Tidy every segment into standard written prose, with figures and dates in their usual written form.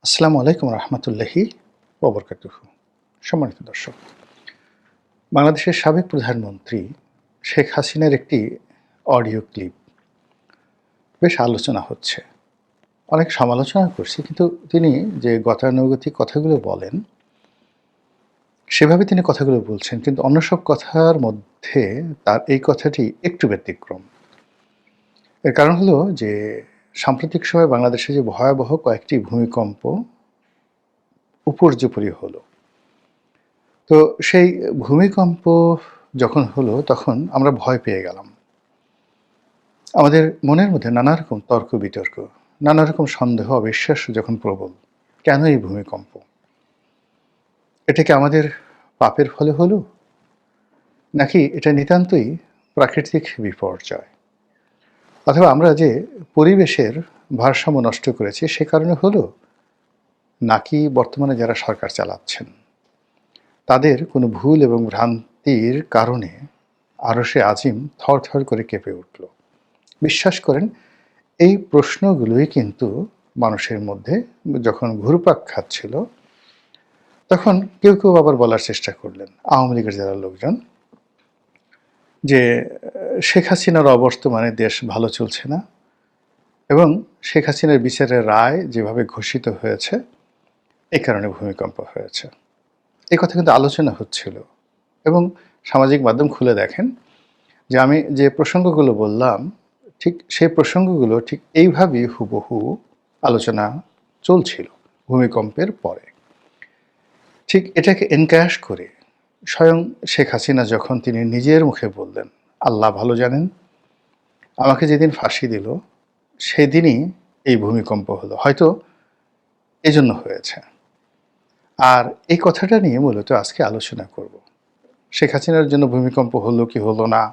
আসসালামু আলাইকুম রহমতুল্লাহি ওবরকাতুহু। সম্মানিত দর্শক, বাংলাদেশের সাবেক প্রধানমন্ত্রী শেখ হাসিনার একটি অডিও ক্লিপ বেশ আলোচনা হচ্ছে। অনেক সমালোচনা করছি, কিন্তু তিনি যে গতানুগতিক কথাগুলো বলেন, সেভাবে তিনি কথাগুলো বলছেন, কিন্তু অন্য সব কথার মধ্যে তার এই কথাটি একটু ব্যতিক্রম। এর কারণ হলো যে সাম্প্রতিক সময়ে বাংলাদেশে যে ভয়াবহ কয়েকটি ভূমিকম্প উপর্যুপরি হলো, তো সেই ভূমিকম্প যখন হলো তখন আমরা ভয় পেয়ে গেলাম। আমাদের মনের মধ্যে নানা রকম তর্ক বিতর্ক, নানা রকম সন্দেহ অবিশ্বাস যখন প্রবল। কেন এই ভূমিকম্প? এটা কি আমাদের পাপের ফলে হলো, নাকি এটা নিতান্তই প্রাকৃতিক বিপর্যয়, অথবা আমরা যে পরিবেশের ভারসাম্য নষ্ট করেছি সে কারণে হলো, নাকি বর্তমানে যারা সরকার চালাচ্ছেন তাদের কোনো ভুল এবং ভ্রান্তির কারণে আরশে আজিম থরথর করে কেঁপে উঠল? বিশ্বাস করেন, এই প্রশ্নগুলোই কিন্তু মানুষের মধ্যে যখন ঘুরপাক খাচ্ছিল, তখন কেউ কেউ আবার বলার চেষ্টা করলেন, আওয়ামী লীগের যারা লোকজন, যে শেখ হাসিনার অবর্তমানে দেশ ভালো চলছে না, এবং শেখ হাসিনার বিচারের রায় যেভাবে ঘোষিত হয়েছে এই কারণে ভূমিকম্প হয়েছে। এই কথা কিন্তু আলোচনা হচ্ছিল। এবং সামাজিক মাধ্যম খুলে দেখেন যে আমি যে প্রসঙ্গগুলো বললাম, ঠিক সেই প্রসঙ্গগুলো ঠিক এইভাবেই হুবহু আলোচনা চলছিল ভূমিকম্পের পরে। ঠিক এটাকে এনক্যাশ করে স্বয়ং শেখ হাসিনা যখন তিনি নিজের মুখে বললেন, আল্লাহ ভালো জানেন, আমাকে যেদিন ফাঁসি দিল সেদিনই এই ভূমিকম্প হলো, হয়তো এজন্য হয়েছে। আর এই কথাটা নিয়ে মূলত আজকে আলোচনা করব। শেখ হাসিনার জন্য ভূমিকম্প হলো কি হলো না,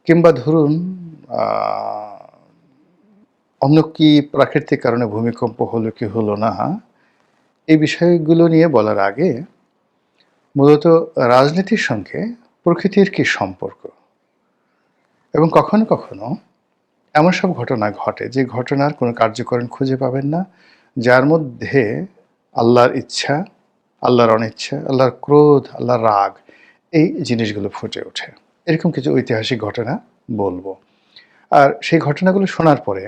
কিংবা ধরুন অন্য কি প্রাকৃতিক কারণে ভূমিকম্প হলো কি হলো না, এই বিষয়গুলো নিয়ে বলার আগে মূলত রাজনীতির সঙ্গে প্রকৃতির কি সম্পর্ক, এবং কখনো কখনো এমন সব ঘটনা ঘটে যে ঘটনার কোনো কার্যকরণ খুঁজে পাবেন না, যার মধ্যে আল্লাহর ইচ্ছা, আল্লাহর অনিচ্ছা, আল্লাহর ক্রোধ, আল্লাহর রাগ, এই জিনিসগুলো ফুটে ওঠে। এরকম কিছু ঐতিহাসিক ঘটনা বলবো। আর সেই ঘটনাগুলো শোনার পরে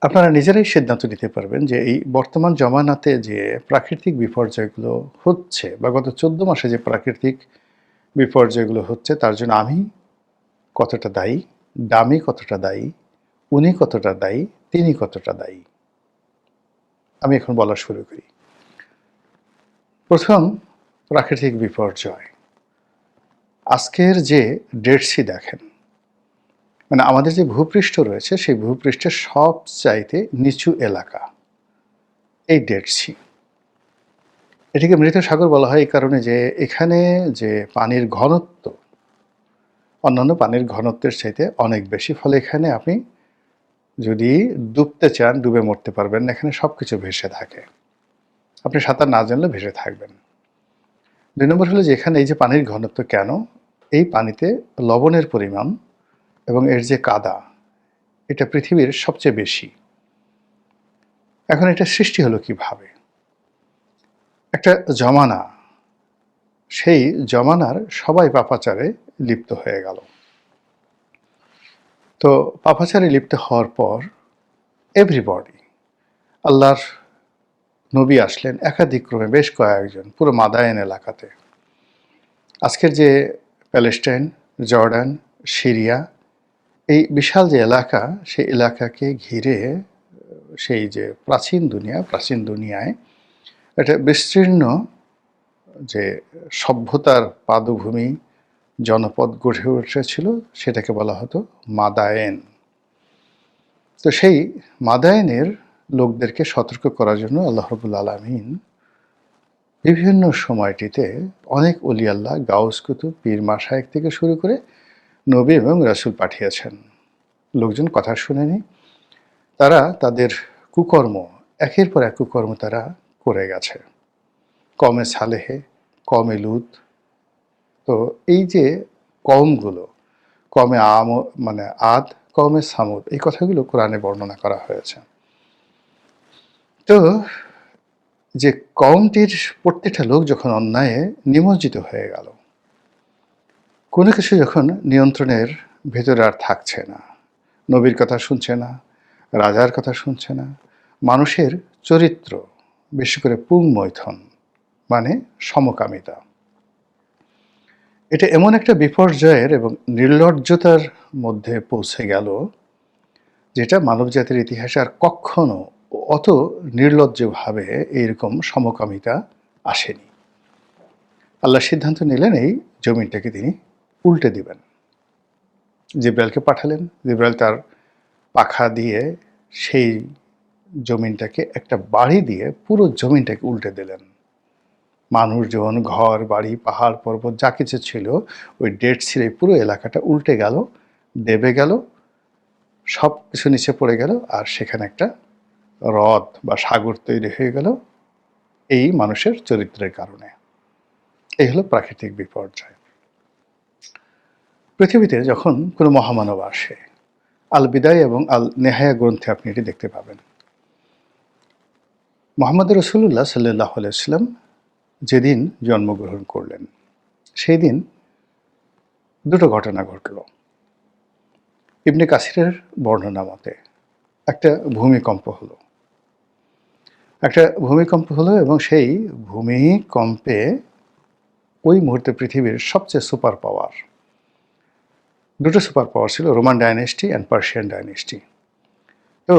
আপনারা নিজেরাই সিদ্ধান্ত নিতে পারবেন যে এই বর্তমান জমানাতে যে প্রাকৃতিক বিপর্যয়গুলো হচ্ছে, বা গত 14 মাসে যে প্রাকৃতিক বিপর্যয়গুলো হচ্ছে, তার জন্য আমি কতটা দায়ী, দামি কতটা দায়ী, উনি কতটা দায়ী, তিনি কতটা দায়ী। আমি এখন বলা শুরু করি। প্রথম প্রাকৃতিক বিপর্যয়, আজকের যে ডেড সি দেখেন, মানে আমাদের যে ভূপৃষ্ঠ রয়েছে সেই ভূপৃষ্ঠের সবচাইতে নিচু এলাকা এই ডেড সি। এটিকে মৃত সাগর বলা হয় এই কারণে যে এখানে যে পানির ঘনত্ব অন্যান্য পানির ঘনত্বের চাইতে অনেক বেশি, ফলে এখানে আপনি যদি ডুবতে চান ডুবে মরতে পারবেন না, এখানে সব কিছু ভেসে থাকে, আপনি সাঁতার না জানলে ভেসে থাকবেন। 2 নম্বর হলো যে এখানে এই যে পানির ঘনত্ব, কেন এই পানিতে লবণের পরিমাণ এবং এর যে কাদা, এটা পৃথিবীর সবচেয়ে বেশি। এখন এটা সৃষ্টি হলো কিভাবে? একটা জমানা, সেই জমানার সবাই পাপাচারে লিপ্ত হয়ে গেল। তো পাপাচারে লিপ্ত হওয়ার পর এভরিবডি, আল্লাহর নবী আসলেন একাধিক্রমে, বেশ কয়েকজন, পুরো মাদায়েন এলাকাতে। আজকের যে প্যালেস্টাইন, জর্ডান, সিরিয়া, এই বিশাল যে এলাকা, সেই এলাকাকে ঘিরে সেই যে প্রাচীন দুনিয়ায় একটা বিস্তীর্ণ যে সভ্যতার পাদভূমি, জনপদ গড়ে উঠেছিল, সেটাকে বলা হতো মাদায়েন। তো সেই মাদায়েনের লোকদেরকে সতর্ক করার জন্য আল্লাহ রাব্বুল আলামিন বিভিন্ন সময়টিতে অনেক ওলি আল্লাহ, গাউস কুতুব, পীর মাশায়েখ থেকে শুরু করে নবী এবং রাসূল পাঠিয়েছেন। লোকজন কথা শুনেনি, তারা তাদের কুকর্ম, একের পর এক কুকর্ম তারা করে গেছে। কওমে সালেহে, কওমে লূত। তো এই যে কওমগুলো, কওমে মানে আদ, কওমে সামুদ, এই কথাগুলো কোরআনে বর্ণনা করা হয়েছে। তো তো যে কওমটির প্রত্যেকটা লোক যখন অন্যায়ে নিমজ্জিত হয়ে গেল, কোনো কিছু যখন নিয়ন্ত্রণের ভেতরে আর থাকছে না, নবীর কথা শুনছে না, রাজার কথা শুনছে না, মানুষের চরিত্র, বিশেষ করে পুংমৈথন মানে সমকামিতা, এটা এমন একটা বিপর্যয়ের এবং নির্লজ্জতার মধ্যে পৌঁছে গেল, যেটা মানবজাতির ইতিহাসে আর কখনো অত নির্লজ্জভাবে এইরকম সমকামিতা আসেনি। আল্লাহ সিদ্ধান্ত নিলেন এই জমিনটাকে তিনি উল্টে দিবেন। জিব্রাইলকে পাঠালেন। জিব্রাইল তার পাখা দিয়ে সেই জমিনটাকে একটা বাড়ি দিয়ে পুরো জমিনটাকে উল্টে দিলেন। মানুষজন, ঘর বাড়ি, পাহাড় পর্বত যা কিছু ছিল, ওই ডেড সিরে পুরো এলাকাটা উল্টে গেল, দেবে গেল, সব কিছু নিচে পড়ে গেল, আর সেখানে একটা হ্রদ বা সাগর তৈরি হয়ে গেল এই মানুষের চরিত্রের কারণে। এই হলো প্রাকৃতিক বিপর্যয়। পৃথিবীতে যখন কোনো মহামানব আসে, আল বিদায় এবং আল নেহায়া গ্রন্থে আপনি এটি দেখতে পাবেন। মুহাম্মদ রাসূলুল্লাহ সাল্লাল্লাহু আলাইহি ওয়াসাল্লাম যেদিন জন্মগ্রহণ করলেন, সেই দিন দুটো ঘটনা ঘটল। ইবনে কাসিরের বর্ণনা মতে একটা ভূমিকম্প হলো। এবং সেই ভূমিকম্পে ওই মুহূর্তে পৃথিবীর সবচেয়ে সুপার পাওয়ার, দুটো সুপার পাওয়ার ছিল, Roman dynasty and Persian dynasty. তো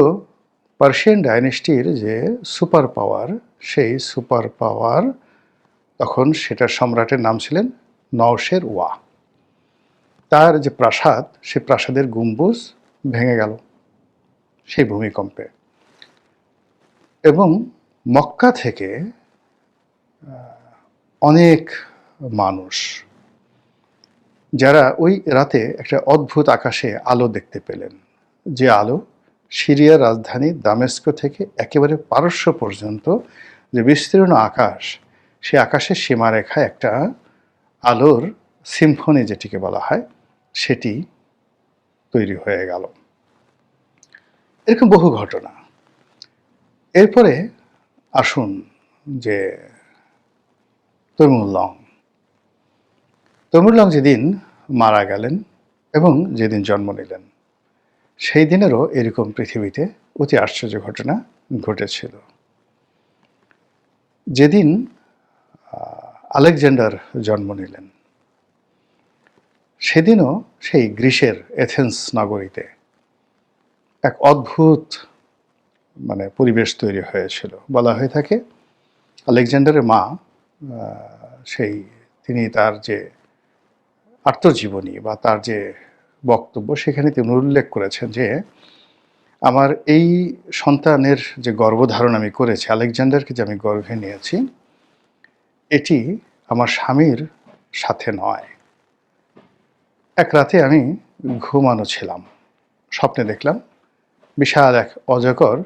পার্সিয়ান ডাইনেস্টির যে সুপার পাওয়ার, সেই সুপার পাওয়ার তখন সেটার সম্রাটের নাম ছিলেন নওশের ওয়া। তার যে প্রাসাদ, সে প্রাসাদের গম্বুজ ভেঙে গেল সেই ভূমিকম্পে। এবং মক্কা থেকে অনেক মানুষ, যারা ওই রাতে একটা অদ্ভুত আকাশে আলো দেখতে পেলেন, যে আলো সিরিয়ার রাজধানী দামেস্ক থেকে একেবারে পারস্য পর্যন্ত যে বিস্তীর্ণ আকাশ, সে আকাশের সীমারেখায় একটা আলোর সিম্ফনি যেটিকে বলা হয়, সেটি তৈরি হয়ে গেল। এরকম বহু ঘটনা। এরপরে আসুন যে তৈমুরলং যেদিন মারা গেলেন এবং যেদিন জন্ম নিলেন, সেই দিনেরও এরকম পৃথিবীতে অতি আশ্চর্য ঘটনা ঘটেছিল। যেদিন আলেকজান্ডার জন্ম নিলেন, সেদিনও সেই গ্রিসের এথেন্স নগরীতে এক অদ্ভুত পরিবেশ তৈরি হয়েছিল। বলা হয়ে থাকে আলেকজান্ডারের মা তিনি তার যে আত্মজীবনী বা তার যে বক্তব্য, সেখানে তিনি উল্লেখ করেছেন যে আমার এই সন্তানের যে গর্ভধারণ আমি করেছি, আলেকজান্ডারকে যে আমি গর্ভে নিয়েছি, এটি আমার স্বামীর সাথে নয়। এক রাতে আমি ঘুমানো ছিলাম, স্বপ্নে দেখলাম বিশাল এক অজগর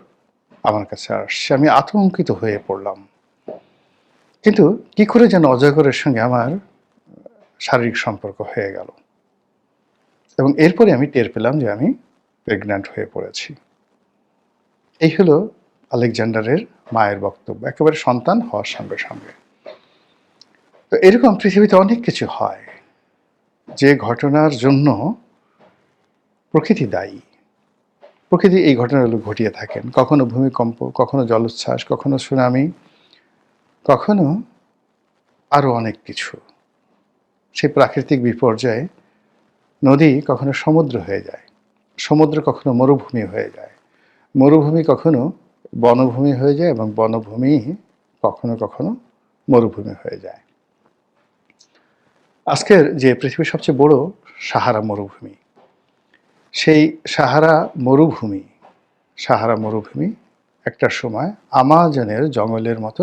আমার কাছে আসছে। আমি আতঙ্কিত হয়ে পড়লাম, কিন্তু কি করে যেন অজগরের সঙ্গে আমার শারীরিক সম্পর্ক হয়ে গেল, এবং এরপরে আমি টের পেলাম যে আমি প্রেগন্যান্ট হয়ে পড়েছি। এই হলো আলেকজান্ডারের মায়ের বক্তব্য, একেবারে সন্তান হওয়ার সঙ্গে সঙ্গে। তো এরকম পৃথিবীতে অনেক কিছু হয় যে ঘটনার জন্য প্রকৃতি দায়ী। প্রকৃতি এই ঘটনাগুলো ঘটিয়ে থাকেন, কখনো ভূমিকম্প, কখনো জলোচ্ছ্বাস, কখনো সুনামি, কখনো আরও অনেক কিছু। সেই প্রাকৃতিক বিপর্যয়ে নদী কখনো সমুদ্র হয়ে যায়, সমুদ্র কখনো মরুভূমি হয়ে যায়, মরুভূমি কখনো বনভূমি হয়ে যায়, এবং বনভূমি কখনো কখনো মরুভূমি হয়ে যায়। আজকের যে পৃথিবীর সবচেয়ে বড় সাহারা মরুভূমি, সেই সাহারা মরুভূমি একটা সময় আমাজনের জঙ্গলের মতো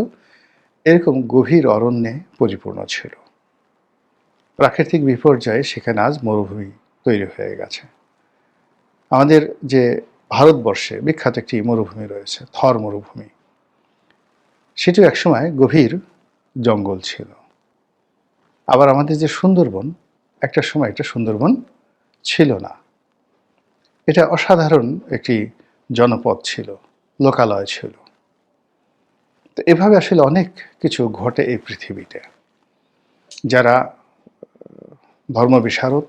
এরকম গভীর অরণ্যে পরিপূর্ণ ছিল। প্রাকৃতিক বিপর্যয়ে সেখানে আজ মরুভূমি তৈরি হয়ে গেছে। আমাদের যে ভারতবর্ষে বিখ্যাত একটি মরুভূমি রয়েছে, থর মরুভূমি, সেটিও একসময় গভীর জঙ্গল ছিল। আবার আমাদের যে সুন্দরবন, একটা সময় এটা সুন্দরবন ছিল না, এটা অসাধারণ একটি জনপদ ছিল, লোকালয় ছিল। তো এভাবে আসলে অনেক কিছু ঘটে এই পৃথিবীতে। যারা ধর্মবিশারদ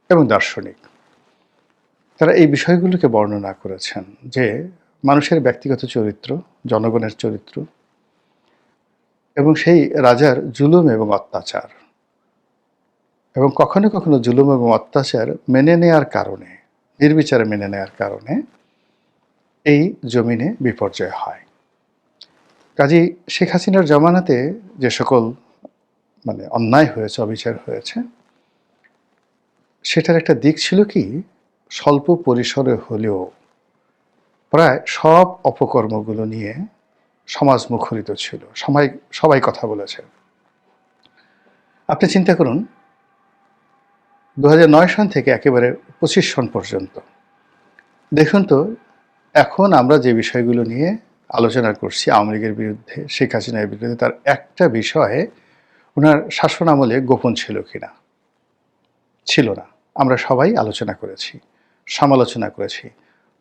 এবং দার্শনিক, তারা এই বিষয়গুলোকে বর্ণনা করেছেন যে মানুষের ব্যক্তিগত চরিত্র, জনগণের চরিত্র এবং সেই রাজার জুলুম এবং অত্যাচার, এবং কখনো কখনো জুলুম এবং অত্যাচার মেনে নেয়ার কারণে, নির্বিচারে মেনে নেয়ার কারণে এই জমিনে বিপর্যয় হয়। কাজেই শেখ হাসিনার জমানাতে যে সকল অন্যায় হয়েছে, অবিচার হয়েছে, সেটার একটা দিক ছিল কি, স্বল্প পরিসরে হলেও প্রায় সব অপকর্মগুলো নিয়ে সমাজ মুখরিত ছিল, সবাই কথা বলেছে। আপনি চিন্তা করুন, 2009 সন থেকে একেবারে 25 সন পর্যন্ত দেখুন তো, এখন আমরা যে বিষয়গুলো নিয়ে আলোচনা করছি, আওয়ামী লীগের বিরুদ্ধে, শেখ হাসিনার বিরুদ্ধে, তার একটা বিষয়ে ওনার শাসন আমলে গোপন ছিল কিনা? ছিল না। আমরা সবাই আলোচনা করেছি, সমালোচনা করেছি,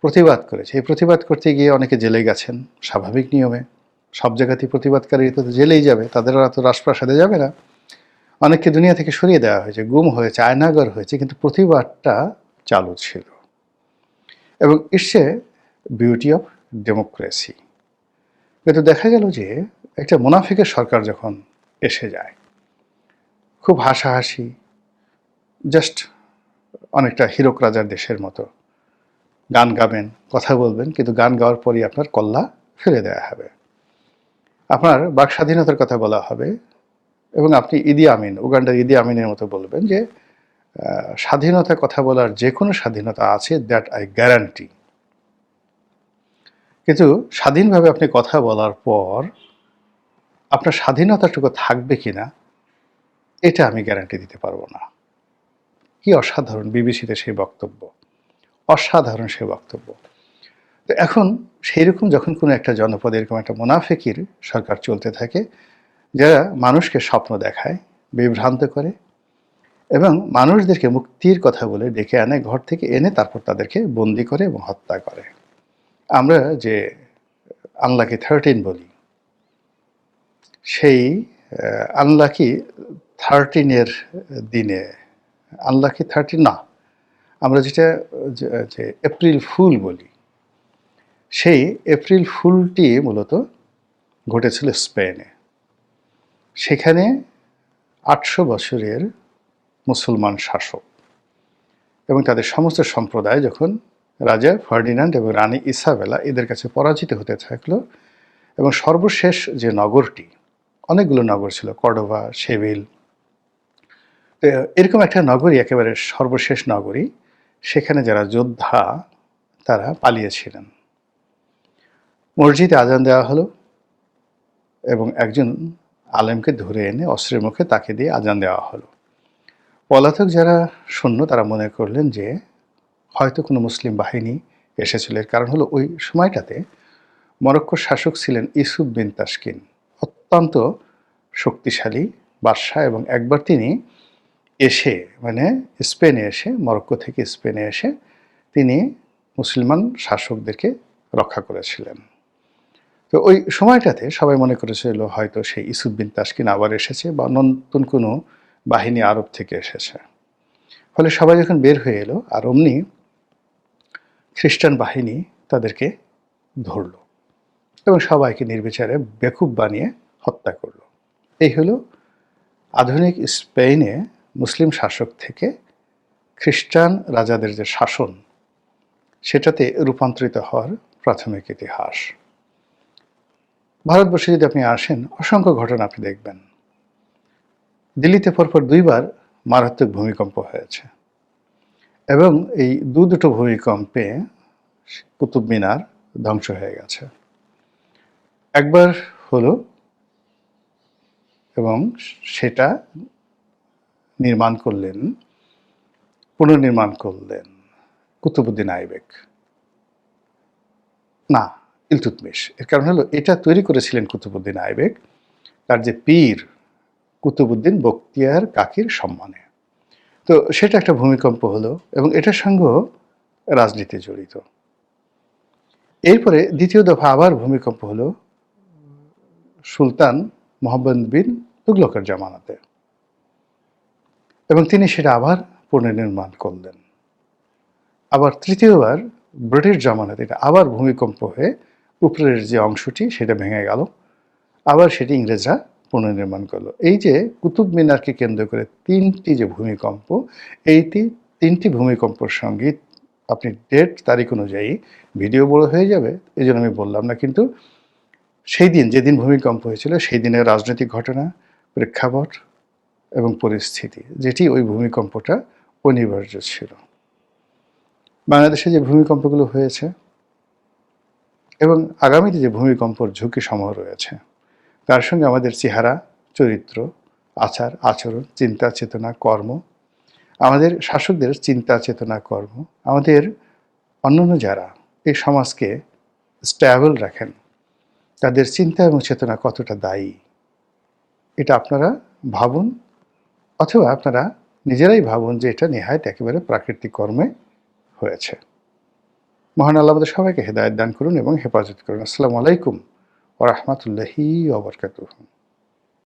প্রতিবাদ করেছি। এই প্রতিবাদ করতে গিয়ে অনেকে জেলে গেছেন, স্বাভাবিক নিয়মে। সব জায়গাতেই প্রতিবাদকারী তো জেলেই যাবে, তাদের আর তো রাজপ্রাসাদে যাবে না। অনেককে দুনিয়া থেকে সরিয়ে দেওয়া হয়েছে, গুম হয়েছে, আয়নাগর হয়েছে, কিন্তু প্রতিবাদটা চালু ছিল। এবং it's a beauty of democracy. কিন্তু দেখা গেল যে একটা মুনাফিকের সরকার যখন এসে যায়, খুব হাসাহাসি, জাস্ট অনেকটা হীরক রাজার দেশের মতো গান গাবেন, কথা বলবেন, কিন্তু গান গাওয়ার পরই আপনার কল্লা ফেলে দেওয়া হবে। আপনার বাক স্বাধীনতার কথা বলা হবে এবং আপনি ইদি আমিন, উগান্ডার ইদি আমিনের মতো বলবেন যে স্বাধীনতার কথা বলার যে কোনো স্বাধীনতা আছে, দ্যাট আই গ্যারান্টি। কিন্তু স্বাধীনভাবে আপনি কথা বলার পর আপনার স্বাধীনতাটুকু থাকবে কিনা, এটা আমি গ্যারান্টি দিতে পারবো না। কি অসাধারণ বিবিসিতে সেই বক্তব্য, অসাধারণ সেই বক্তব্য। তো এখন সেই রকম যখন কোনো একটা জনপদে এরকম একটা মুনাফিকির সরকার চলতে থাকে, যারা মানুষকে স্বপ্ন দেখায়, বিভ্রান্ত করে এবং মানুষদেরকে মুক্তির কথা বলে ডেকে আনে, ঘর থেকে এনে তারপর তাদেরকে বন্দি করে এবং হত্যা করে। আমরা যে আনলাকি 13 বলি, সেই আনলাকি 13-এর দিনে, আনলাকি 13 না, আমরা যেটা যে এপ্রিল ফুল বলি, সেই এপ্রিল ফুলটি মূলত ঘটেছিল স্পেনে। সেখানে 800 বছরের মুসলমান শাসক এবং তাদের সমস্ত সম্প্রদায় যখন রাজা ফার্ডিনান্ড এবং রানী ইসাবেলা এদের কাছে পরাজিত হতে থাকলো, এবং সর্বশেষ যে নগরটি, অনেকগুলো নগর ছিল, কর্ডোভা, সেভিল, এরকম একটা নগরী, একেবারে সর্বশেষ নগরী, সেখানে যারা যোদ্ধা তারা পালিয়েছিলেন। মসজিদে আজান দেওয়া হলো এবং একজন আলেমকে ধরে এনে অস্ত্রের মুখে তাকে দিয়ে আজান দেওয়া হলো। পলাতক যারা সৈন্য তারা মনে করলেন যে হয়তো কোনো মুসলিম বাহিনী এসেছিল। এর কারণ হলো ওই সময়টাতে মরক্কোর শাসক ছিলেন ইউসুফ বিন তাশকিন, অত্যন্ত শক্তিশালী বাদশাহ, এবং একবার তিনি এসে স্পেনে এসে, মরক্কো থেকে স্পেনে এসে তিনি মুসলমান শাসকদেরকে রক্ষা করেছিলেন। তো ওই সময়টাতে সবাই মনে করেছিল হয়তো সেই ইউসুফ বিন তাশকিন আবার এসেছে বা নতুন কোনো বাহিনী আরব থেকে এসেছে। ফলে সবাই যখন বের হয়ে এলো, আর অমনি খ্রিস্টান বাহিনী তাদেরকে ধরল এবং সবাইকে নির্বিচারে বেকুব বানিয়ে হত্যা করল। এই হলো আধুনিক স্পেনে মুসলিম শাসক থেকে খ্রিস্টান রাজাদের যে শাসন, সেটাতে রূপান্তরিত হওয়ার প্রাথমিক ইতিহাস। ভারতবর্ষে যদি আপনি আসেন, অসংখ্য ঘটনা আপনি দেখবেন। দিল্লিতে পরপর 2 বার মারাত্মক ভূমিকম্প হয়েছে এবং এই দুটো ভূমিকম্পে কুতুব মিনার ধ্বংস হয়ে গেছে। একবার হলো এবং সেটা পুনর্নির্মাণ করলেন কুতুবউদ্দিন আইবেক, না, ইলতুৎমিশ। এর কারণ হলো এটা তৈরি করেছিলেন কুতুবউদ্দিন আইবেক তার যে পীর কুতুবউদ্দিন বখতিয়ার কাকির সম্মানে। তো সেটা একটা ভূমিকম্প হলো এবং এটার সঙ্গেও রাজনীতি জড়িত। এরপরে দ্বিতীয় দফা আবার ভূমিকম্প হলো সুলতান মোহাম্মদ বিন তুগলকের জামানাতে, এবং তিনি সেটা আবার পুনর্নির্মাণ করলেন। আবার তৃতীয়বার ব্রিটিশ জামানাতে এটা আবার ভূমিকম্প হয়ে উপরের যে অংশটি সেটা ভেঙে গেল, আবার সেটি ইংরেজরা পুনর্নির্মাণ করলো। এই যে কুতুব মিনারকে কেন্দ্র করে তিনটি যে ভূমিকম্প, এই তিনটি ভূমিকম্পের সঙ্গে আপনি ডেট তারিখ অনুযায়ী ভিডিও বড় হয়ে যাবে, এই জন্য আমি বললাম না। কিন্তু সেই দিন যেদিন ভূমিকম্প হয়েছিল সেই দিনের রাজনৈতিক ঘটনা, প্রেক্ষাপট এবং পরিস্থিতি, যেটি ওই ভূমিকম্পটা অনিবার্য ছিল। বাংলাদেশে যে ভূমিকম্পগুলো হয়েছে এবং আগামীতে যে ভূমিকম্পর ঝুঁকি সমূহ রয়েছে, তার সঙ্গে আমাদের চেহারা, চরিত্র, আচার আচরণ, চিন্তা চেতনা, কর্ম, আমাদের শাসকদের চিন্তা চেতনা, কর্ম, আমাদের অন্যান্য যারা এই সমাজকে স্ট্যাবল রাখেন, তাদের চিন্তা এবং চেতনা কতটা দায়ী, এটা আপনারা ভাবুন, অথবা আপনারা নিজেরাই ভাবুন যে এটা নেহায়েত একেবারে প্রাকৃতিক কর্মে হয়েছে। মহান আল্লাহ আমাদের সবাইকে হেদায়েত দান করুন এবং হেফাজত করুন। আসসালামু আলাইকুম ওয়া রাহমাতুল্লাহি ওয়া বারাকাতুহু।